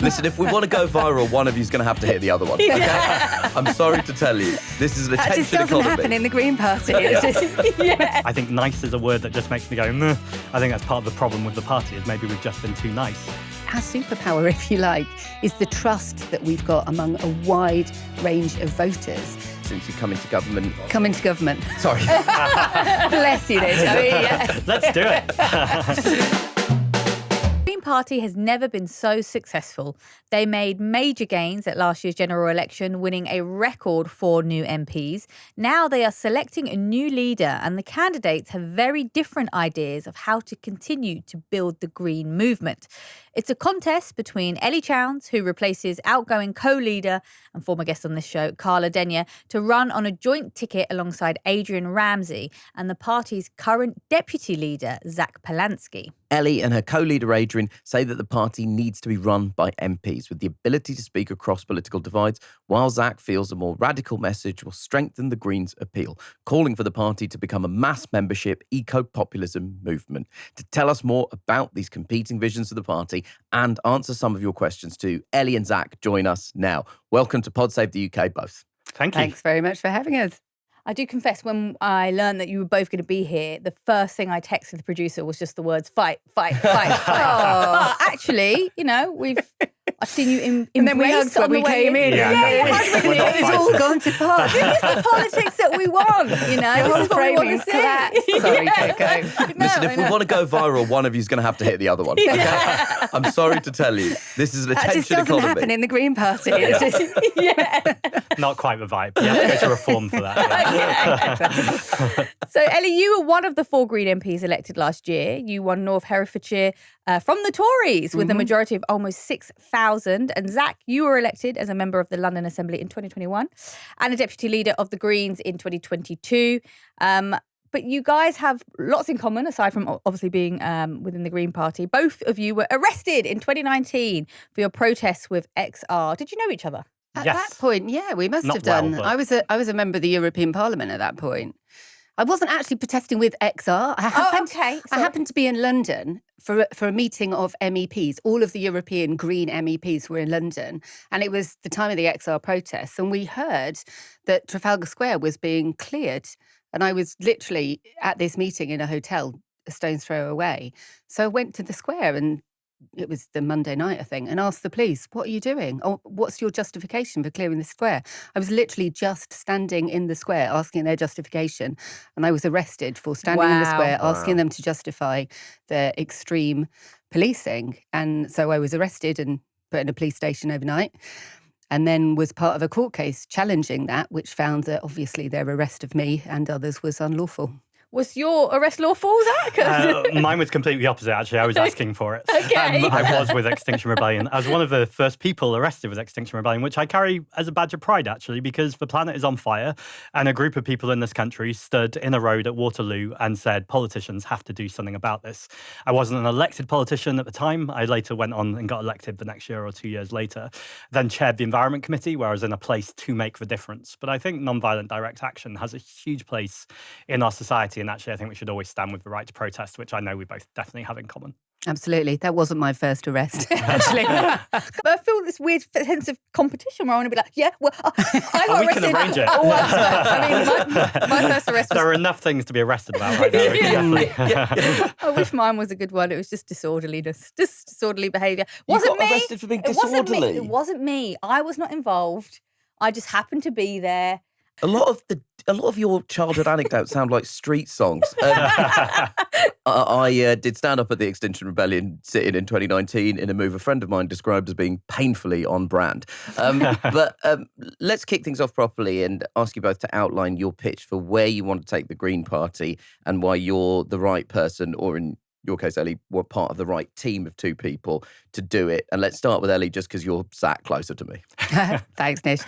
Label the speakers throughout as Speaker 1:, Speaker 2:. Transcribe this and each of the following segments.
Speaker 1: Listen, if we want to go viral, one of you's going to have to hit the other one. Okay? I'm sorry to tell you, this is an
Speaker 2: That
Speaker 1: attention
Speaker 2: just doesn't
Speaker 1: economy.
Speaker 2: happen in the Green Party. It's just, yeah.
Speaker 3: I think nice is a word that just makes me go, meh. I think that's part of the problem with the party, is maybe we've just been too nice.
Speaker 2: Our superpower, if you like, is the trust that we've got among a wide range of voters.
Speaker 1: Since you come into government...
Speaker 2: Come into government.
Speaker 1: Sorry.
Speaker 2: Bless you, Nish. I mean, yeah.
Speaker 3: Let's do it.
Speaker 4: The Green Party has never been so successful. They made major gains at last year's general election, winning a record 4 new MPs. Now they are selecting a new leader, and the candidates have very different ideas of how to continue to build the Green movement. It's a contest between Ellie Chowns, who replaces outgoing co-leader and former guest on this show, Carla Denyer, to run on a joint ticket alongside Adrian Ramsey, and the party's current deputy leader, Zack Polanski.
Speaker 1: Ellie and her co-leader Adrian say that the party needs to be run by MPs with the ability to speak across political divides, while Zack feels a more radical message will strengthen the Greens' appeal, calling for the party to become a mass membership eco-populism movement. To tell us more about these competing visions of the party and answer some of your questions too, Ellie and Zack join us now. Welcome to Pod Save the UK, both.
Speaker 3: Thank you.
Speaker 2: Thanks very much for having us.
Speaker 4: I do confess, when I learned that you were both going to be here, the first thing I texted the producer was just the words fight, fight, fight, fight. But actually, you know, I've seen you in
Speaker 2: And then we hugged when we came in.
Speaker 4: It's all gone to pot. This is the politics that we want, you know.
Speaker 2: Your
Speaker 4: This is what we want
Speaker 2: framing's
Speaker 4: to
Speaker 2: collapsed.
Speaker 4: see.
Speaker 2: Sorry, Coco.
Speaker 1: Listen, if we want to go viral, one of you's going to have to hit the other one. Okay? I'm sorry to tell you, this is an
Speaker 2: That
Speaker 1: attention
Speaker 2: just doesn't
Speaker 1: economy.
Speaker 2: happen in the Green Party. It's just, yeah.
Speaker 3: Not quite the vibe. You have to go to reform for that.
Speaker 4: So, Ellie, you were one of the 4 Green MPs elected last year. You won North Herefordshire from the Tories with a majority of almost 6,000. And Zack, you were elected as a member of the London Assembly in 2021 and a deputy leader of the Greens in 2022. But you guys have lots in common, aside from obviously being within the Green Party. Both of you were arrested in 2019 for your protests with XR. Did you know each other?
Speaker 2: At
Speaker 3: Yes.
Speaker 2: that point, yeah, we must
Speaker 3: Not
Speaker 2: have done.
Speaker 3: well,
Speaker 2: I was a member of the European Parliament at that point. I wasn't actually protesting with XR. I happened to be in London for a meeting of MEPs. All of the European Green MEPs were in London, and it was the time of the XR protests. And we heard that Trafalgar Square was being cleared, and I was literally at this meeting in a hotel a stone's throw away. So I went to the square, and it was the Monday night, I think, and asked the police, "What are you doing? Or what's your justification for clearing the square?" I was literally just standing in the square asking their justification, and I was arrested for standing in the square asking them to justify their extreme policing. And so I was arrested and put in a police station overnight, and then was part of a court case challenging that, which found that obviously their arrest of me and others was unlawful.
Speaker 4: Was your arrest lawful, Zack?
Speaker 3: Mine was completely opposite, actually. I was asking for it.
Speaker 4: Okay.
Speaker 3: I was with Extinction Rebellion. I was one of the first people arrested with Extinction Rebellion, which I carry as a badge of pride, actually, because the planet is on fire. And a group of people in this country stood in a road at Waterloo and said, politicians have to do something about this. I wasn't an elected politician at the time. I later went on and got elected the next year or 2 years later. Then chaired the Environment Committee, where I was in a place to make the difference. But I think nonviolent direct action has a huge place in our society. And actually, I think we should always stand with the right to protest, which I know we both definitely have in common.
Speaker 2: Absolutely. That wasn't my first arrest, actually.
Speaker 4: But I feel this weird sense of competition where I want to be like, yeah, well, I got
Speaker 3: We
Speaker 4: arrested.
Speaker 3: can arrange it.
Speaker 4: My first arrest was...
Speaker 3: There are enough things to be arrested about right now. We can definitely...
Speaker 4: I wish mine was a good one. It was just disorderliness, just disorderly behaviour.
Speaker 1: You got arrested for being disorderly?
Speaker 4: It wasn't me. I was not involved. I just happened to be there.
Speaker 1: A lot of your childhood anecdotes sound like street songs. I did stand up at the Extinction Rebellion sit-in in 2019 in a move a friend of mine described as being painfully on brand. But let's kick things off properly and ask you both to outline your pitch for where you want to take the Green Party and why you're the right person, or in your case, Ellie, were part of the right team of 2 people to do it. And let's start with Ellie, just because you're sat closer to me.
Speaker 2: Thanks, Nish.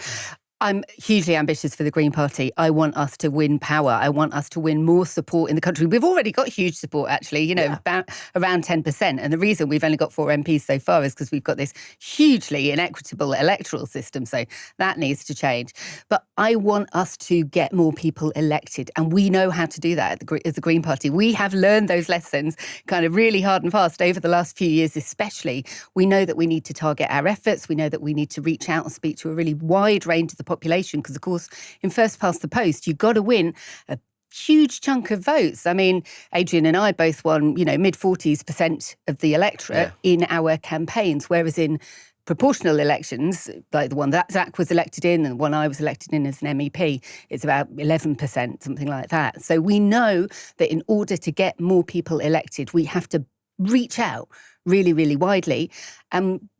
Speaker 2: I'm hugely ambitious for the Green Party. I want us to win power. I want us to win more support in the country. We've already got huge support, actually, about around 10%. And the reason we've only got 4 MPs so far is because we've got this hugely inequitable electoral system. So that needs to change. But I want us to get more people elected. And we know how to do that as the Green Party. We have learned those lessons kind of really hard and fast over the last few years, especially. We know that we need to target our efforts. We know that we need to reach out and speak to a really wide range of the population, because of course in first past the post you've got to win a huge chunk of votes. I mean, Adrian and I both won mid-40s% of the electorate in our campaigns, whereas in proportional elections, like the one that Zack was elected in and the one I was elected in as an MEP, it's about 11%, something like that. So we know that in order to get more people elected, we have to reach out really, really widely.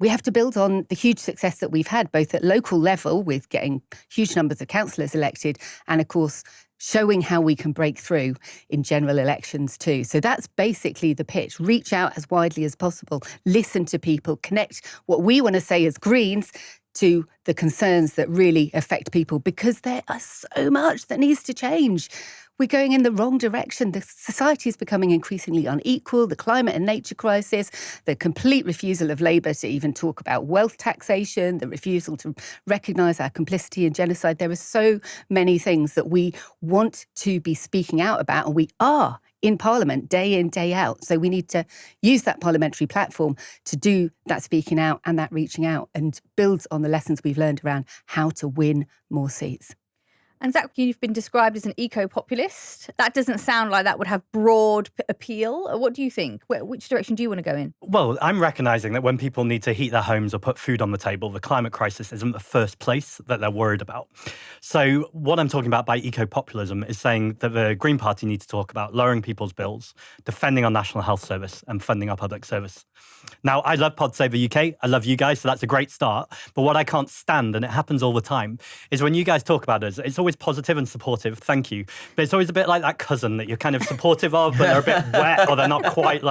Speaker 2: We have to build on the huge success that we've had, both at local level with getting huge numbers of councillors elected and, of course, showing how we can break through in general elections too. So that's basically the pitch. Reach out as widely as possible, listen to people, connect what we want to say as Greens to the concerns that really affect people, because there are so much that needs to change. We're going in the wrong direction. The society is becoming increasingly unequal, the climate and nature crisis, the complete refusal of Labour to even talk about wealth taxation, the refusal to recognise our complicity in genocide. There are so many things that we want to be speaking out about, and we are in Parliament day in, day out. So we need to use that parliamentary platform to do that speaking out and that reaching out, and build on the lessons we've learned around how to win more seats.
Speaker 4: And Zack, you've been described as an eco-populist. That doesn't sound like that would have broad appeal. What do you think? Which direction do you want to go in?
Speaker 3: Well, I'm recognising that when people need to heat their homes or put food on the table, the climate crisis isn't the first place that they're worried about. So what I'm talking about by eco-populism is saying that the Green Party needs to talk about lowering people's bills, defending our National Health Service and funding our public service. Now, I love Pod Save the UK. I love you guys, so that's a great start. But what I can't stand, and it happens all the time, is when you guys talk about us, it's always positive and supportive, thank you. But it's always a bit like that cousin that you're kind of supportive of, but they're a bit wet, or they're not quite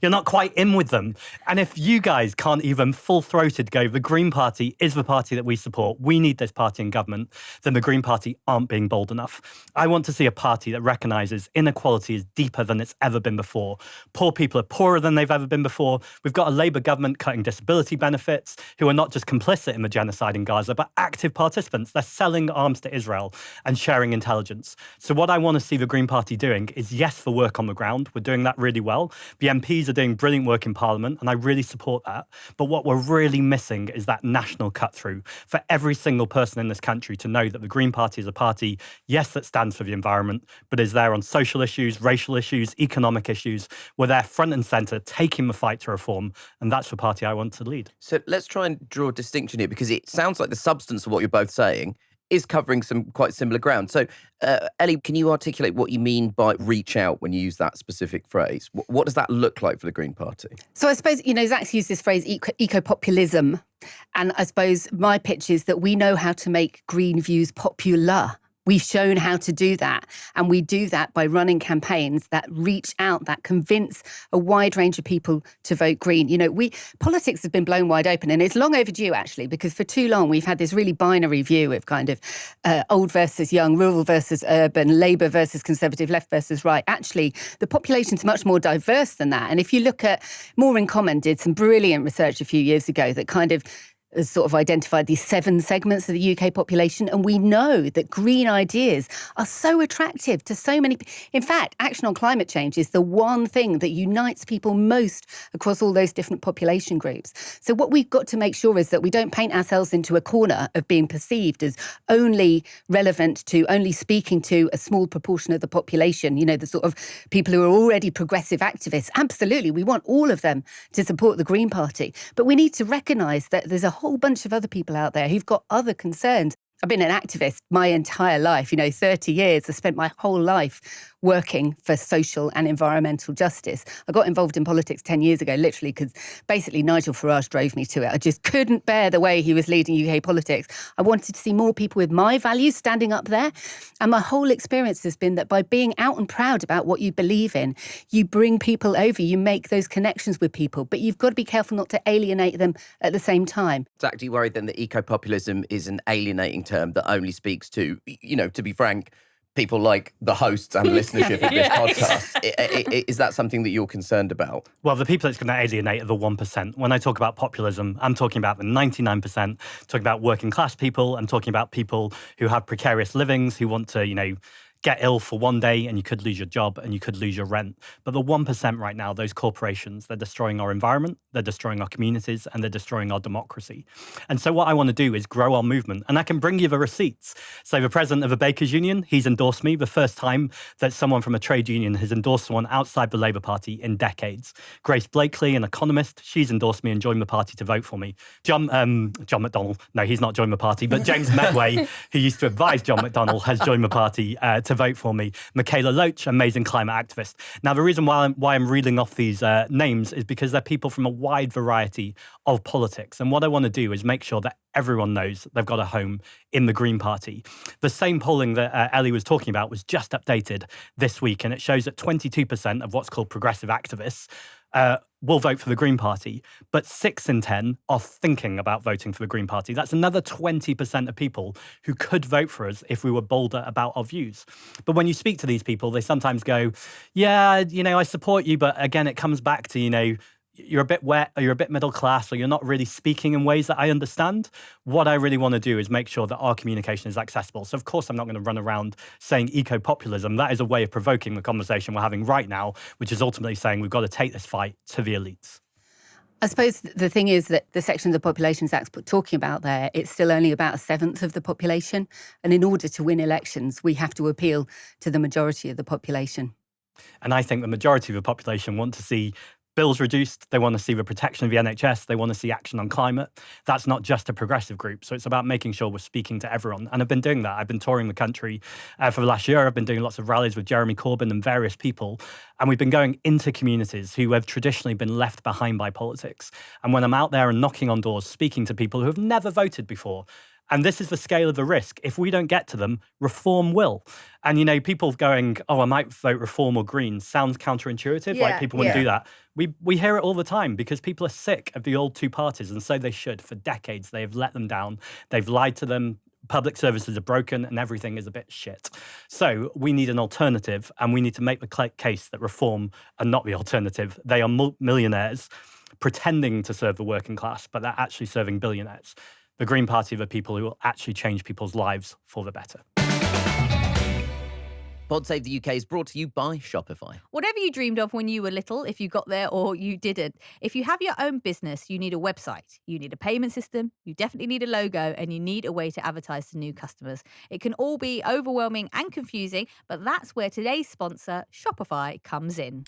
Speaker 3: you're not quite in with them. And if you guys can't even full-throated go, the Green Party is the party that we support, we need this party in government, then the Green Party aren't being bold enough. I want to see a party that recognises inequality is deeper than it's ever been before. Poor people are poorer than they've ever been before. We've got a Labour government cutting disability benefits, who are not just complicit in the genocide in Gaza, but active participants. They're selling arms to Israel and sharing intelligence. So what I want to see the Green Party doing is, yes, for work on the ground. We're doing that really well. The MPs are doing brilliant work in Parliament, and I really support that. But what we're really missing is that national cut-through for every single person in this country to know that the Green Party is a party, yes, that stands for the environment, but is there on social issues, racial issues, economic issues. We're there front and centre, taking the fight to reform, and that's the party I want to lead.
Speaker 1: So let's try and draw a distinction here, because it sounds like the substance of what you're both saying is covering some quite similar ground. So, Ellie, can you articulate what you mean by reach out when you use that specific phrase? What does that look like for the Green Party?
Speaker 2: So I suppose, Zack's used this phrase, eco-populism. And I suppose my pitch is that we know how to make green views popular. We've shown how to do that. And we do that by running campaigns that reach out, that convince a wide range of people to vote Green. Politics has been blown wide open, and it's long overdue, actually, because for too long we've had this really binary view of kind of old versus young, rural versus urban, Labour versus Conservative, left versus right. Actually, the population's much more diverse than that. And if you look at, More in Common did some brilliant research a few years ago that kind of has sort of identified these 7 segments of the UK population, and we know that green ideas are so attractive to so many. In fact, action on climate change is the one thing that unites people most across all those different population groups. So what we've got to make sure is that we don't paint ourselves into a corner of being perceived as only relevant to, only speaking to a small proportion of the population, the sort of people who are already progressive activists. Absolutely, we want all of them to support the Green Party. But we need to recognise that there's a whole bunch of other people out there who've got other concerns. I've been an activist my entire life, 30 years. I spent my whole life working for social and environmental justice. I got involved in politics 10 years ago, literally, because basically Nigel Farage drove me to it. I just couldn't bear the way he was leading UK politics. I wanted to see more people with my values standing up there. And my whole experience has been that by being out and proud about what you believe in, you bring people over, you make those connections with people, but you've got to be careful not to alienate them at the same time.
Speaker 1: Zack, do you worry then that eco-populism is an alienating term that only speaks to, to be frank, people like the hosts and listenership of this podcast. Is that something that you're concerned about?
Speaker 3: Well, the people it's going to alienate are the 1%. When I talk about populism, I'm talking about the 99%, talking about working class people. I'm talking about people who have precarious livings, who want to, get ill for one day and you could lose your job and you could lose your rent. But the 1% right now, those corporations, they're destroying our environment, they're destroying our communities, and they're destroying our democracy. And so what I want to do is grow our movement. And I can bring you the receipts. So the president of a bakers union, he's endorsed me. The first time that someone from a trade union has endorsed someone outside the Labour Party in decades. Grace Blakely, an economist, she's endorsed me and joined the party to vote for me. John McDonnell, no, he's not joined the party, but James Medway, who used to advise John McDonnell, has joined the party to vote for me. Michaela Loach, amazing climate activist. Now, the reason why I'm reeling off these names is because they're people from a wide variety of politics. And what I want to do is make sure that everyone knows they've got a home in the Green Party. The same polling that Ellie was talking about was just updated this week, and it shows that 22% of what's called progressive activists will vote for the Green Party, but 6 in 10 are thinking about voting for the Green Party. That's another 20% of people who could vote for us if we were bolder about our views. But when you speak to these people, they sometimes go, yeah, I support you, but again, it comes back to, you're a bit wet, or you're a bit middle class, or you're not really speaking in ways that I understand. What I really want to do is make sure that our communication is accessible. So of course, I'm not going to run around saying eco-populism. That is a way of provoking the conversation we're having right now, which is ultimately saying we've got to take this fight to the elites.
Speaker 2: I suppose the thing is that the section of the population Zack's talking about there, it's still only about 1/7 of the population. And in order to win elections, we have to appeal to the majority of the population.
Speaker 3: And I think the majority of the population want to see bills reduced. They want to see the protection of the NHS. They want to see action on climate. That's not just a progressive group. So it's about making sure we're speaking to everyone. And I've been doing that. I've been touring the country for the last year. I've been doing lots of rallies with Jeremy Corbyn and various people. And we've been going into communities who have traditionally been left behind by politics. And when I'm out there and knocking on doors, speaking to people who have never voted before, and this is the scale of the risk. If we don't get to them, reform will. And, people going, oh, I might vote reform or green sounds counterintuitive.
Speaker 2: Yeah,
Speaker 3: like people wouldn't do that. We hear it all the time because people are sick of the old two parties. And so they should. For decades, they have let them down. They've lied to them. Public services are broken and everything is a bit shit. So we need an alternative, and we need to make the case that reform are not the alternative. They are millionaires pretending to serve the working class, but they're actually serving billionaires. The Green Party are the people who will actually change people's lives for the better.
Speaker 1: Pod Save the UK is brought to you by Shopify.
Speaker 4: Whatever you dreamed of when you were little, if you got there or you didn't, if you have your own business, you need a website, you need a payment system, you definitely need a logo, and you need a way to advertise to new customers. It can all be overwhelming and confusing, but that's where today's sponsor, Shopify, comes in.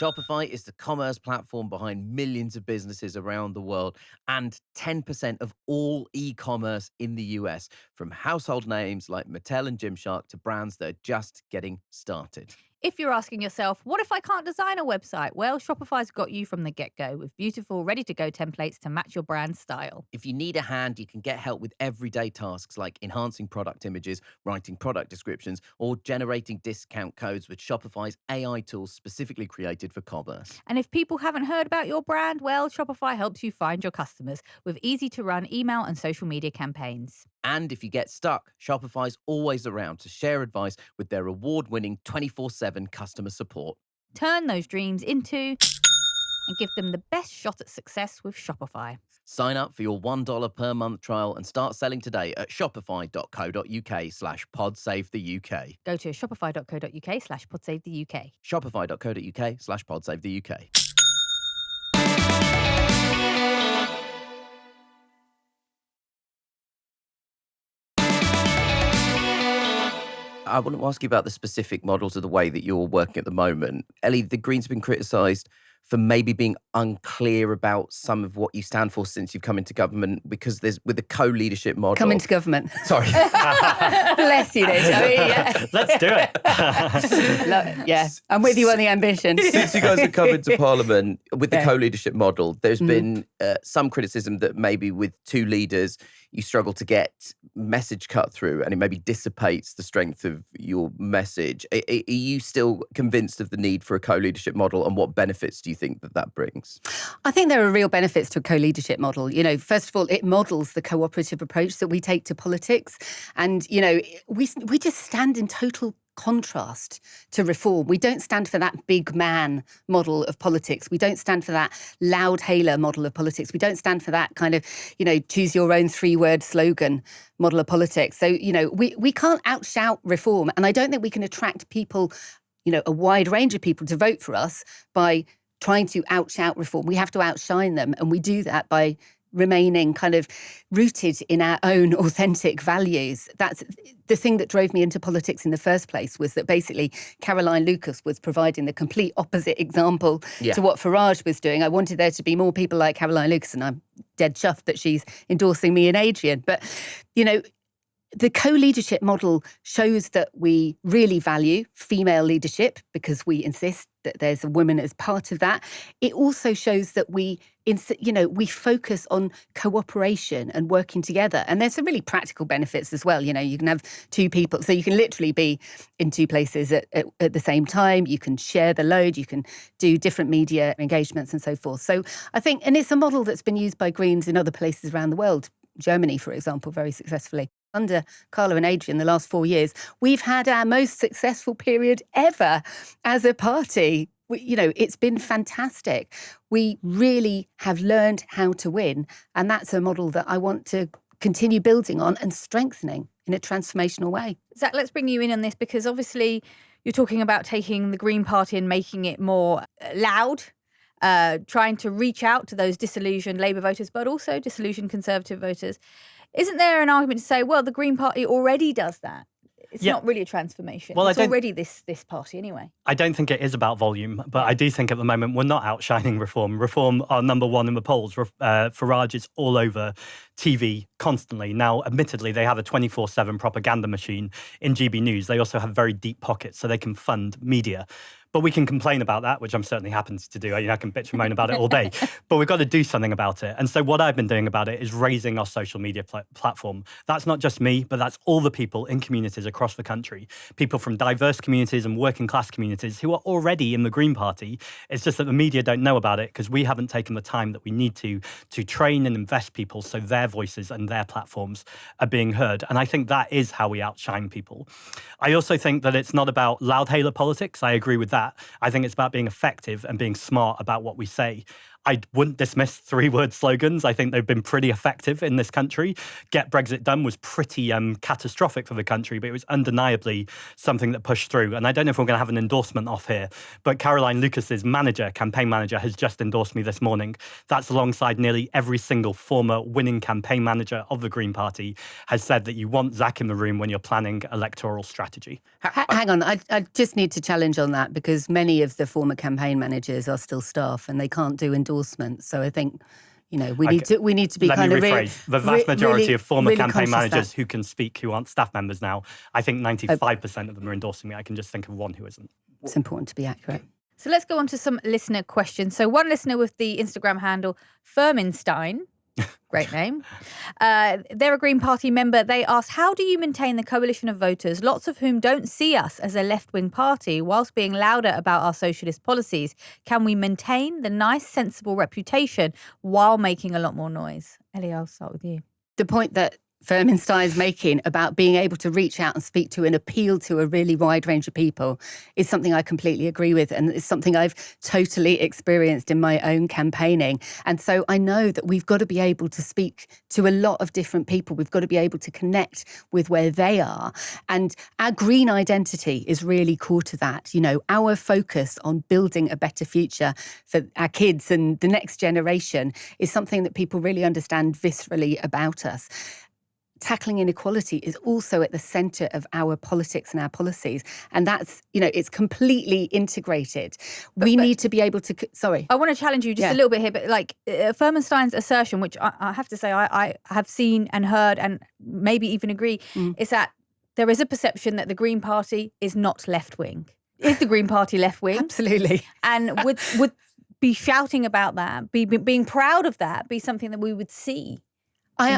Speaker 1: Shopify is the commerce platform behind millions of businesses around the world and 10% of all e-commerce in the US, from household names like Mattel and Gymshark to brands that are just getting started.
Speaker 4: If you're asking yourself, what if I can't design a website? Well, Shopify's got you from the get-go with beautiful, ready-to-go templates to match your brand style.
Speaker 1: If you need a hand, you can get help with everyday tasks like enhancing product images, writing product descriptions, or generating discount codes with Shopify's AI tools specifically created for commerce.
Speaker 4: And if people haven't heard about your brand, well, Shopify helps you find your customers with easy-to-run email and social media campaigns.
Speaker 1: And if you get stuck, Shopify's always around to share advice with their award-winning 24/7 customer support.
Speaker 4: Turn those dreams into and give them the best shot at success with Shopify.
Speaker 1: Sign up for your $1 per month trial and start selling today at shopify.co.uk/podsavethek.
Speaker 4: Go to shopify.co.uk/podsavethek.
Speaker 1: Shopify.co.uk/podsavethek. I want to ask you about the specific models of the way that you're working at the moment. Ellie, the Greens have been criticised for maybe being unclear about some of what you stand for since you've come into government, because there's with the co-leadership model.
Speaker 2: Come into government.
Speaker 1: Sorry.
Speaker 2: Bless you, Nick. I mean, yeah.
Speaker 3: Let's do it.
Speaker 2: Yeah, I'm with you on the ambition.
Speaker 1: Since you guys have come into Parliament with the co-leadership model, there's been some criticism that maybe with two leaders, you struggle to get message cut through and it maybe dissipates the strength of your message. Are you still convinced of the need for a co-leadership model, and what benefits do you think that brings?
Speaker 2: I think there are real benefits to a co-leadership model. First of all, it models the cooperative approach that we take to politics. And, we just stand in total contrast to reform. We don't stand for that big man model of politics. We don't stand for that loud hailer model of politics. We don't stand for that kind of, choose your own 3-word slogan model of politics. So, we can't outshout reform. And I don't think we can attract people, a wide range of people to vote for us by trying to outshout reform. We have to outshine them. And we do that by remaining kind of rooted in our own authentic values. That's the thing that drove me into politics in the first place, was that basically Caroline Lucas was providing the complete opposite example to what Farage was doing. I wanted there to be more people like Caroline Lucas, and I'm dead chuffed that she's endorsing me and Adrian. But, the co-leadership model shows that we really value female leadership because we insist that there's a woman as part of that. It also shows that we focus on cooperation and working together. And there's some really practical benefits as well. You can have 2 people, so you can literally be in 2 places at the same time. You can share the load. You can do different media engagements and so forth. So I think, and it's a model that's been used by Greens in other places around the world. Germany, for example, very successfully. Under Carla and Adrian, the last 4 years, we've had our most successful period ever as a party. It's been fantastic. We really have learned how to win. And that's a model that I want to continue building on and strengthening in a transformational way.
Speaker 4: Zack, let's bring you in on this, because obviously you're talking about taking the Green Party and making it more loud, trying to reach out to those disillusioned Labour voters, but also disillusioned Conservative voters. Isn't there an argument to say, well, the Green Party already does that? It's not really a transformation. Well, it's already this party anyway.
Speaker 3: I don't think it is about volume, but I do think at the moment we're not outshining Reform. Reform are number 1 in the polls. Farage is all over TV constantly. Now, admittedly, they have a 24/7 propaganda machine in GB News. They also have very deep pockets, so they can fund media. But we can complain about that, which I'm certainly happy to do. I can bitch and moan about it all day. But we've got to do something about it. And so what I've been doing about it is raising our social media platform. That's not just me, but that's all the people in communities across the country. People from diverse communities and working class communities who are already in the Green Party. It's just that the media don't know about it because we haven't taken the time that we need to train and invest people so their voices and their platforms are being heard. And I think that is how we outshine people. I also think that it's not about loud hailer politics. I agree with that. I think it's about being effective and being smart about what we say. I wouldn't dismiss 3-word slogans. I think they've been pretty effective in this country. Get Brexit Done was pretty catastrophic for the country, but it was undeniably something that pushed through. And I don't know if we're going to have an endorsement off here, but Caroline Lucas's campaign manager, has just endorsed me this morning. That's alongside nearly every single former winning campaign manager of the Green Party has said that you want Zack in the room when you're planning electoral strategy.
Speaker 2: Hang on, I just need to challenge on that, because many of the former campaign managers are still staff and they can't do endorsements. So I think, we need to be kind of
Speaker 3: rephrase. The vast majority of former campaign managers who can speak, who aren't staff members now, I think 95% of them are endorsing me. I can just think of one who isn't.
Speaker 2: It's important to be accurate.
Speaker 4: So let's go on to some listener questions. So one listener with the Instagram handle Firmenstein, great name. They're a Green Party member. They asked, how do you maintain the coalition of voters, lots of whom don't see us as a left-wing party, whilst being louder about our socialist policies? Can we maintain the nice, sensible reputation while making a lot more noise? Ellie, I'll start with you.
Speaker 2: The point that Firmenstein is making about being able to reach out and speak to and appeal to a really wide range of people is something I completely agree with, and it's something I've totally experienced in my own campaigning. And so I know that we've got to be able to speak to a lot of different people. We've got to be able to connect with where they are. And our green identity is really core to that. Our focus on building a better future for our kids and the next generation is something that people really understand viscerally about us. Tackling inequality is also at the centre of our politics and our policies. And that's, it's completely integrated. We need to be able to... Sorry.
Speaker 4: I want to challenge you just a little bit here, but Firmenstein's assertion, which I have to say I have seen and heard and maybe even agree, is that there is a perception that the Green Party is not left-wing. Is the Green Party left-wing?
Speaker 2: Absolutely.
Speaker 4: And would be shouting about that, being proud of that, be something that we would see?
Speaker 2: I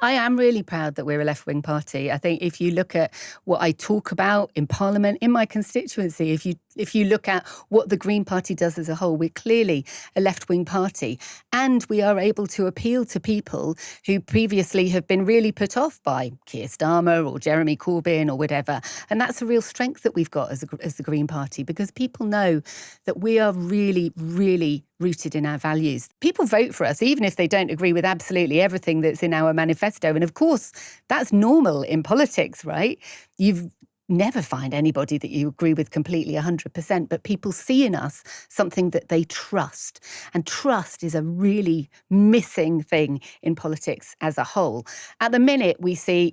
Speaker 2: am really proud that we're a left-wing party. I think if you look at what I talk about in Parliament, in my constituency, if you If you look at what the Green Party does as a whole, we're clearly a left-wing party, and we are able to appeal to people who previously have been really put off by Keir Starmer or Jeremy Corbyn or whatever. And that's a real strength that we've got as the Green Party, because people know that we are really, really rooted in our values. People vote for us, even if they don't agree with absolutely everything that's in our manifesto. And of course, that's normal in politics, right? You've never find anybody that you agree with completely 100%, but people see in us something that they trust. And trust is a really missing thing in politics as a whole. At the minute, we see,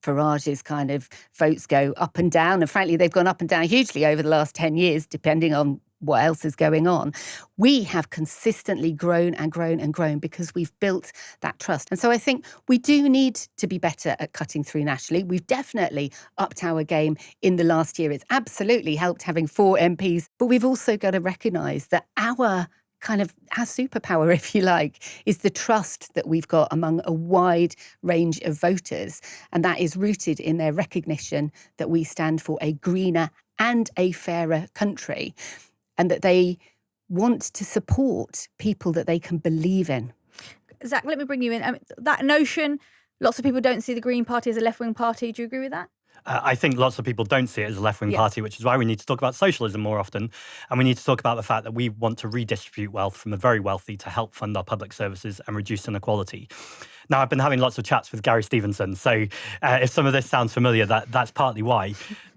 Speaker 2: Farage's kind of votes go up and down. And frankly, they've gone up and down hugely over the last 10 years, depending on what else is going on. We have consistently grown and grown and grown because we've built that trust. And so I think we do need to be better at cutting through nationally. We've definitely upped our game in the last year. It's absolutely helped having 4 MPs, but we've also got to recognise that our superpower, if you like, is the trust that we've got among a wide range of voters. And that is rooted in their recognition that we stand for a greener and a fairer country, and that they want to support people that they can believe in.
Speaker 4: Zack, let me bring you in. That notion, lots of people don't see the Green Party as a left-wing party. Do you agree with that?
Speaker 3: I think lots of people don't see it as a left-wing party, which is why we need to talk about socialism more often. And we need to talk about the fact that we want to redistribute wealth from the very wealthy to help fund our public services and reduce inequality. Now, I've been having lots of chats with Gary Stevenson, so if some of this sounds familiar, that's partly why.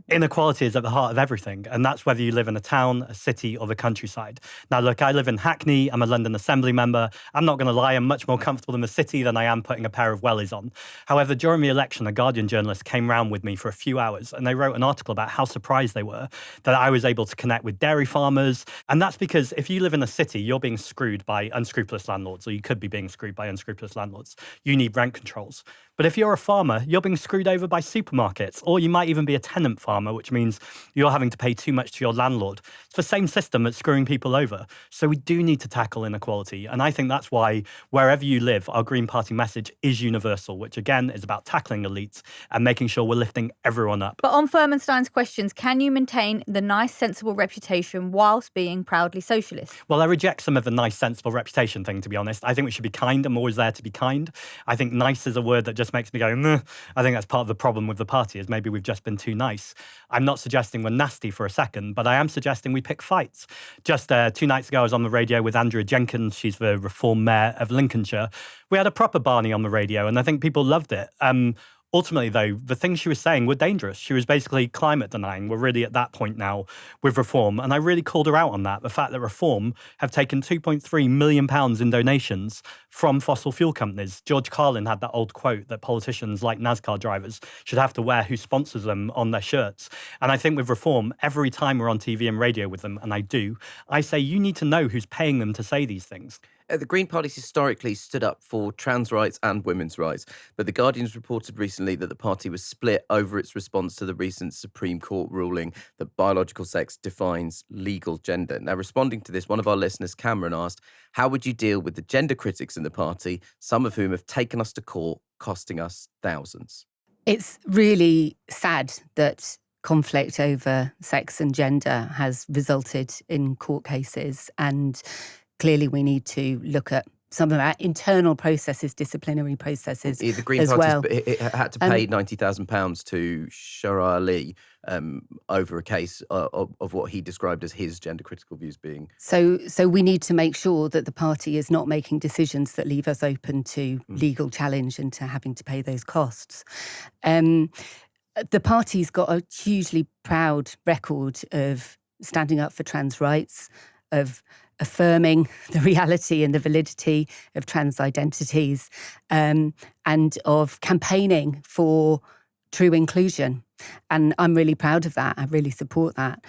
Speaker 3: Inequality is at the heart of everything, and that's whether you live in a town, a city, or the countryside. Now, look, I live in Hackney. I'm a London Assembly member. I'm not going to lie, I'm much more comfortable in the city than I am putting a pair of wellies on. However, during the election, a Guardian journalist came round with me for a few hours, and they wrote an article about how surprised they were that I was able to connect with dairy farmers. And that's because if you live in a city, you're being screwed by unscrupulous landlords, or you could be being screwed by unscrupulous landlords. You need rent controls. But if you're a farmer, you're being screwed over by supermarkets, or you might even be a tenant farmer, which means you're having to pay too much to your landlord. It's the same system that's screwing people over. So we do need to tackle inequality. And I think that's why wherever you live, our Green Party message is universal, which again is about tackling elites and making sure we're lifting everyone up.
Speaker 4: But on Firmenstein's questions, can you maintain the nice, sensible reputation whilst being proudly socialist?
Speaker 3: Well, I reject some of the nice, sensible reputation thing, to be honest. I think we should be kind. I'm always there to be kind. I think nice is a word that just makes me go, meh. I think that's part of the problem with the party, is maybe we've just been too nice. I'm not suggesting we're nasty for a second, but I am suggesting we pick fights. Just 2 nights ago, I was on the radio with Andrea Jenkins. She's the Reform Mayor of Lincolnshire. We had a proper Barney on the radio, and I think people loved it. Ultimately, though, the things she was saying were dangerous. She was basically climate denying. We're really at that point now with Reform. And I really called her out on that. The fact that Reform have taken £2.3 million in donations from fossil fuel companies. George Carlin had that old quote that politicians like NASCAR drivers should have to wear who sponsors them on their shirts. And I think with Reform, every time we're on TV and radio with them, and I say you need to know who's paying them to say these things.
Speaker 1: The Green Party's historically stood up for trans rights and women's rights, but The Guardian's reported recently that the party was split over its response to the recent Supreme Court ruling that biological sex defines legal gender. Now, responding to this, one of our listeners, Cameron, asked, how would you deal with the gender critics in the party, some of whom have taken us to court, costing us thousands?
Speaker 2: It's really sad that conflict over sex and gender has resulted in court cases, and clearly we need to look at some of our internal processes, disciplinary processes
Speaker 1: the Green
Speaker 2: as well.
Speaker 1: Party had to pay £90,000 to Shara Ali over a case of what he described as his gender critical views being.
Speaker 2: So we need to make sure that the party is not making decisions that leave us open to legal challenge and to having to pay those costs. The party's got a hugely proud record of standing up for trans rights, of affirming the reality and the validity of trans identities, and of campaigning for true inclusion. And I'm really proud of that. I really support that.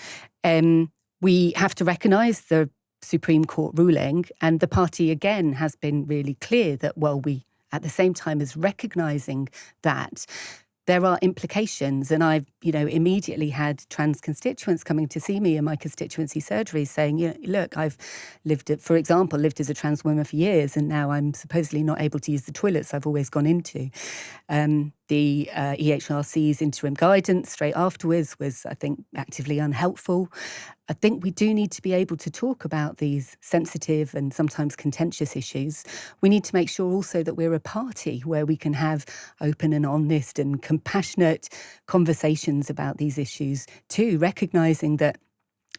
Speaker 2: We have to recognise the Supreme Court ruling, and the party again has been really clear that while we, at the same time as recognising that, there are implications. And I've, immediately had trans constituents coming to see me in my constituency surgery saying, look, I've lived as a trans woman for years, and now I'm supposedly not able to use the toilets I've always gone into. The EHRC's interim guidance straight afterwards was, I think, actively unhelpful. I think we do need to be able to talk about these sensitive and sometimes contentious issues. We need to make sure also that we're a party where we can have open and honest and compassionate conversations about these issues too, recognising that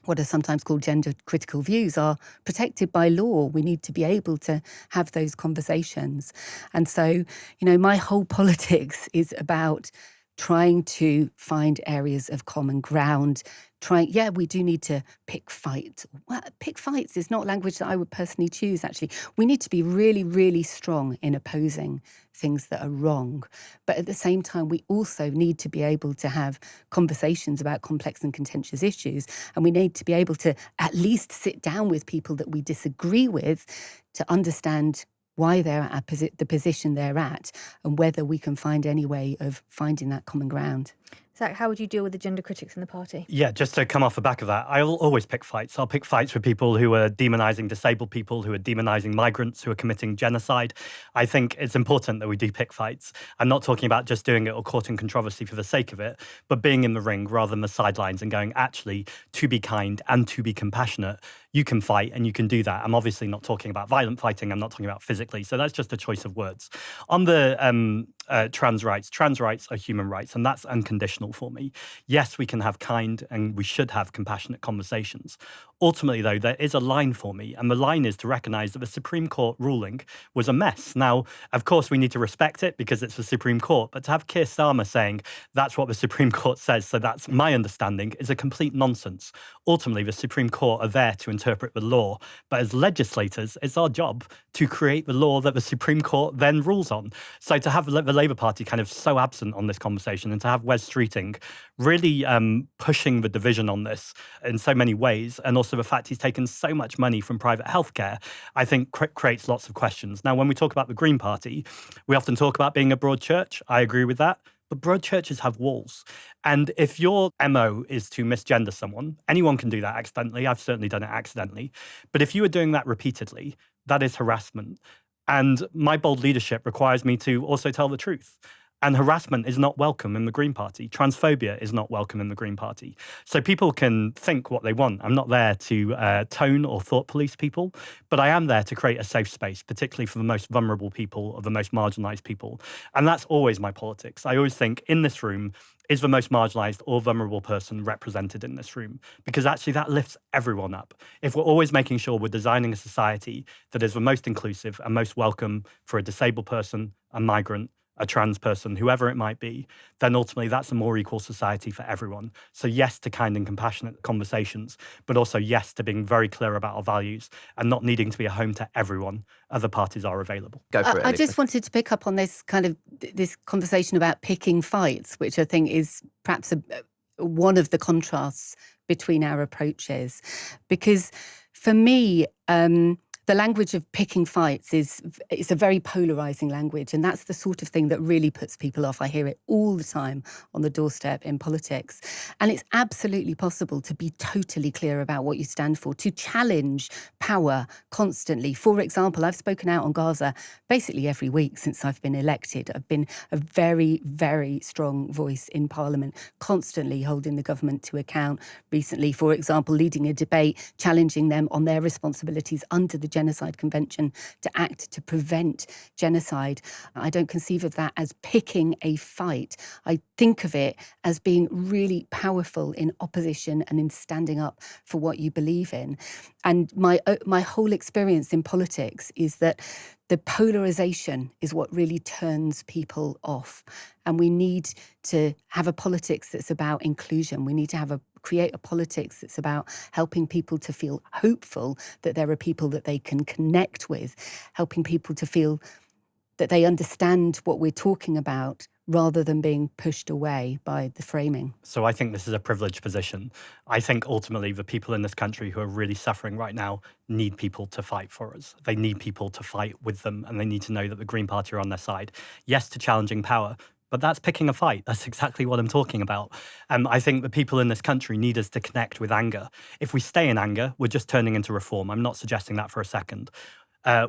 Speaker 2: what are sometimes called gender critical views are protected by law. We need to be able to have those conversations. And so, my whole politics is about trying to find areas of common ground. We do need to pick fights. Well, pick fights is not language that I would personally choose, actually. We need to be really, really strong in opposing things that are wrong. But at the same time, we also need to be able to have conversations about complex and contentious issues. And we need to be able to at least sit down with people that we disagree with to understand why they're at the position they're at and whether we can find any way of finding that common ground.
Speaker 4: Zack, how would you deal with the gender critics in the party?
Speaker 3: Yeah, just to come off the back of that, I'll always pick fights. I'll pick fights with people who are demonising disabled people, who are demonising migrants, who are committing genocide. I think it's important that we do pick fights. I'm not talking about just doing it or courting controversy for the sake of it, but being in the ring rather than the sidelines and going, actually, to be kind and to be compassionate, you can fight and you can do that. I'm obviously not talking about violent fighting. I'm not talking about physically. So that's just a choice of words. On the trans rights are human rights, and that's unconditional for me. Yes, we can have kind and we should have compassionate conversations. Ultimately, though, there is a line for me, and the line is to recognise that the Supreme Court ruling was a mess. Now, of course, we need to respect it because it's the Supreme Court, but to have Keir Starmer saying that's what the Supreme Court says, so that's my understanding, is a complete nonsense. Ultimately, the Supreme Court are there to interpret the law, but as legislators, it's our job to create the law that the Supreme Court then rules on. So to have the Labour Party kind of so absent on this conversation, and to have Wes Streeting really pushing the division on this in so many ways, and also the fact he's taken so much money from private healthcare, I think creates lots of questions. Now, when we talk about the Green Party, we often talk about being a broad church. I agree with that. But broad churches have walls. And if your MO is to misgender someone, anyone can do that accidentally. I've certainly done it accidentally. But if you are doing that repeatedly, that is harassment. And my bold leadership requires me to also tell the truth. And harassment is not welcome in the Green Party. Transphobia is not welcome in the Green Party. So people can think what they want. I'm not there to tone or thought police people, but I am there to create a safe space, particularly for the most vulnerable people or the most marginalised people. And that's always my politics. I always think in this room, is the most marginalised or vulnerable person represented in this room? Because actually that lifts everyone up. If we're always making sure we're designing a society that is the most inclusive and most welcome for a disabled person, a migrant, a trans person, whoever it might be, then ultimately that's a more equal society for everyone. So yes to kind and compassionate conversations, but also yes to being very clear about our values and not needing to be a home to everyone. Other parties are available.
Speaker 1: Go for it,
Speaker 2: I
Speaker 1: Ellie.
Speaker 2: just wanted to pick up on this this conversation about picking fights, which I think is perhaps one of the contrasts between our approaches. Because for me, the language of picking fights it's a very polarizing language, and that's the sort of thing that really puts people off. I hear it all the time on the doorstep in politics. And it's absolutely possible to be totally clear about what you stand for, to challenge power constantly. For example, I've spoken out on Gaza basically every week since I've been elected. I've been a very, very strong voice in Parliament, constantly holding the government to account. Recently, for example, leading a debate, challenging them on their responsibilities under the Genocide Convention to act to prevent genocide. I don't conceive of that as picking a fight. I think of it as being really powerful in opposition and in standing up for what you believe in. And my whole experience in politics is that the polarization is what really turns people off. And we need to have a politics that's about inclusion. We need to create a politics that's about helping people to feel hopeful that there are people that they can connect with, helping people to feel that they understand what we're talking about, rather than being pushed away by the framing.
Speaker 3: So I think this is a privileged position. I think ultimately the people in this country who are really suffering right now need people to fight for us. They need people to fight with them, and they need to know that the Green Party are on their side. Yes to challenging power, but that's picking a fight. That's exactly what I'm talking about. I think the people in this country need us to connect with anger. If we stay in anger, we're just turning into reform. I'm not suggesting that for a second.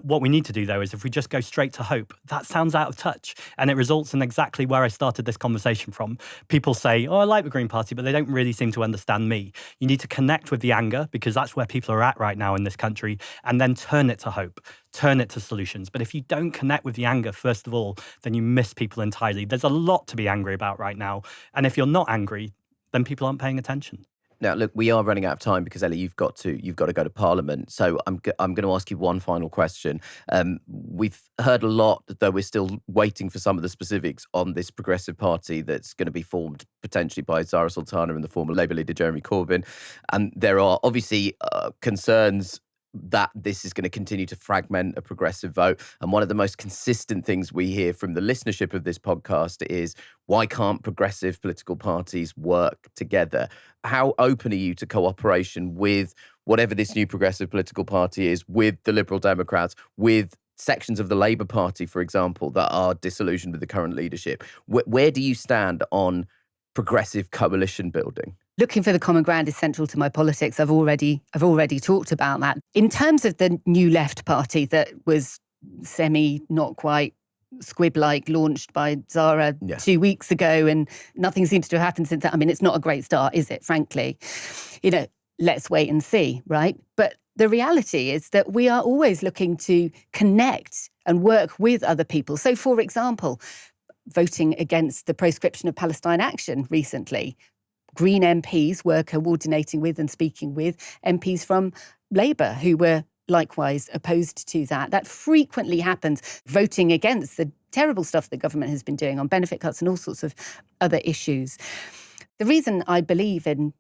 Speaker 3: What we need to do, though, is if we just go straight to hope, that sounds out of touch. And it results in exactly where I started this conversation from. People say, I like the Green Party, but they don't really seem to understand me. You need to connect with the anger, because that's where people are at right now in this country, and then turn it to hope, turn it to solutions. But if you don't connect with the anger, first of all, then you miss people entirely. There's a lot to be angry about right now. And if you're not angry, then people aren't paying attention.
Speaker 1: Now, look, we are running out of time because, Ellie, you've got to go to Parliament. So I'm going to ask you one final question. We've heard a lot, though we're still waiting for some of the specifics on this Progressive Party that's going to be formed potentially by Zara Sultana and the former Labour leader Jeremy Corbyn. And there are obviously concerns that this is going to continue to fragment a progressive vote. And one of the most consistent things we hear from the listenership of this podcast is, why can't progressive political parties work together? How open are you to cooperation with whatever this new progressive political party is, with the Liberal Democrats, with sections of the Labour Party, for example, that are disillusioned with the current leadership? Where do you stand on progressive coalition building?
Speaker 2: Looking for the common ground is central to my politics. I've already talked about that. In terms of the New Left Party that was not quite squib-like launched by Zara 2 weeks ago, and nothing seems to have happened since that. I mean, it's not a great start, is it, frankly? Let's wait and see, right? But the reality is that we are always looking to connect and work with other people. So, for example, voting against the proscription of Palestine Action recently, Green MPs were coordinating with and speaking with MPs from Labour who were likewise opposed to that. That frequently happens, voting against the terrible stuff the government has been doing on benefit cuts and all sorts of other issues. The reason I believe in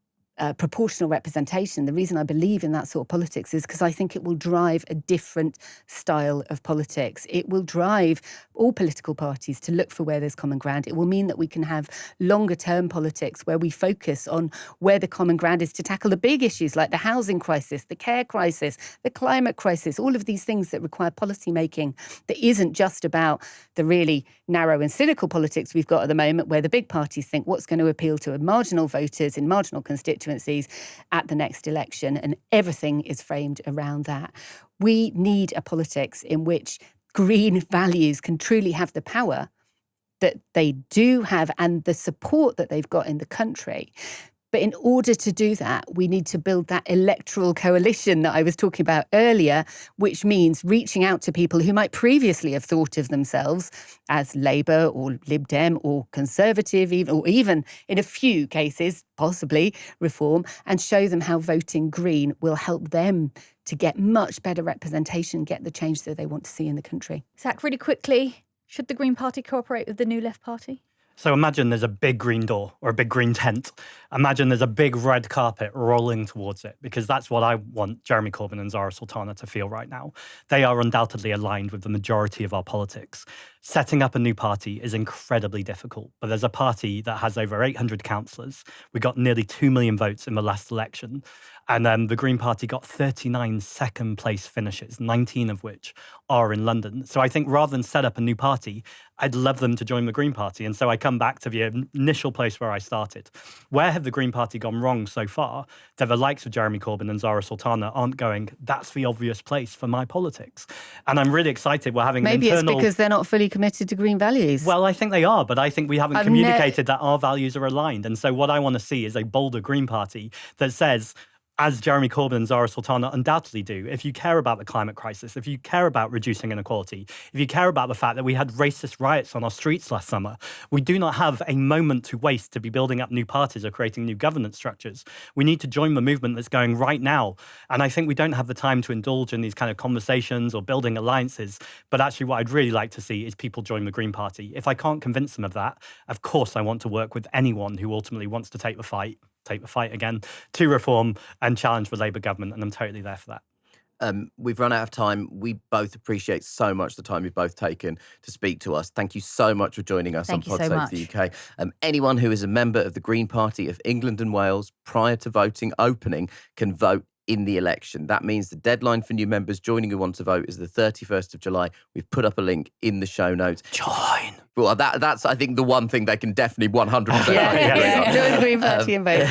Speaker 2: proportional representation, the reason I believe in that sort of politics is because I think it will drive a different style of politics. It will drive all political parties to look for where there's common ground. It will mean that we can have longer term politics where we focus on where the common ground is to tackle the big issues like the housing crisis, the care crisis, the climate crisis, all of these things that require policy making that isn't just about the really narrow and cynical politics we've got at the moment, where the big parties think what's going to appeal to marginal voters in marginal constituencies at the next election, and everything is framed around that. We need a politics in which green values can truly have the power that they do have and the support that they've got in the country. But in order to do that, we need to build that electoral coalition that I was talking about earlier, which means reaching out to people who might previously have thought of themselves as Labour or Lib Dem or Conservative, or even in a few cases, possibly Reform, and show them how voting Green will help them to get much better representation, get the change that they want to see in the country.
Speaker 4: Zack, really quickly, should the Green Party cooperate with the New Left Party?
Speaker 3: So imagine there's a big green door or a big green tent. Imagine there's a big red carpet rolling towards it, because that's what I want Jeremy Corbyn and Zara Sultana to feel right now. They are undoubtedly aligned with the majority of our politics. Setting up a new party is incredibly difficult, but there's a party that has over 800 councillors. We got nearly 2 million votes in the last election. And the Green Party got 39 second place finishes, 19 of which are in London. So I think rather than set up a new party, I'd love them to join the Green Party. And so I come back to the initial place where I started. Where have the Green Party gone wrong so far? That the likes of Jeremy Corbyn and Zara Sultana aren't going, that's the obvious place for my politics. And I'm really excited we're having
Speaker 2: Maybe
Speaker 3: internal...
Speaker 2: it's because they're not fully committed to green values.
Speaker 3: Well, I think they are, but I think we haven't communicated that our values are aligned. And so what I want to see is a bolder Green Party that says, as Jeremy Corbyn and Zara Sultana undoubtedly do, if you care about the climate crisis, if you care about reducing inequality, if you care about the fact that we had racist riots on our streets last summer, we do not have a moment to waste to be building up new parties or creating new governance structures. We need to join the movement that's going right now. And I think we don't have the time to indulge in these kind of conversations or building alliances. But actually what I'd really like to see is people join the Green Party. If I can't convince them of that, of course I want to work with anyone who ultimately wants to take the fight again to reform and challenge the Labour government, and I'm totally there for that.
Speaker 1: We've run out of time. We both appreciate so much the time you've both taken to speak to us. Thank you so much for joining us on Pod Save the UK. Anyone who is a member of the Green Party of England and Wales prior to voting opening can vote in the election. That means the deadline for new members joining who want to vote is the 31st of July. We've put up a link in the show notes.
Speaker 3: Join.
Speaker 1: Well, that's, I think, the one thing they can definitely 100%
Speaker 2: Join the Green Party and vote.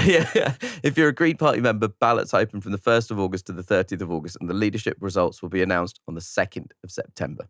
Speaker 1: If you're a Green Party member, ballots open from the 1st of August to the 30th of August, and the leadership results will be announced on the 2nd of September.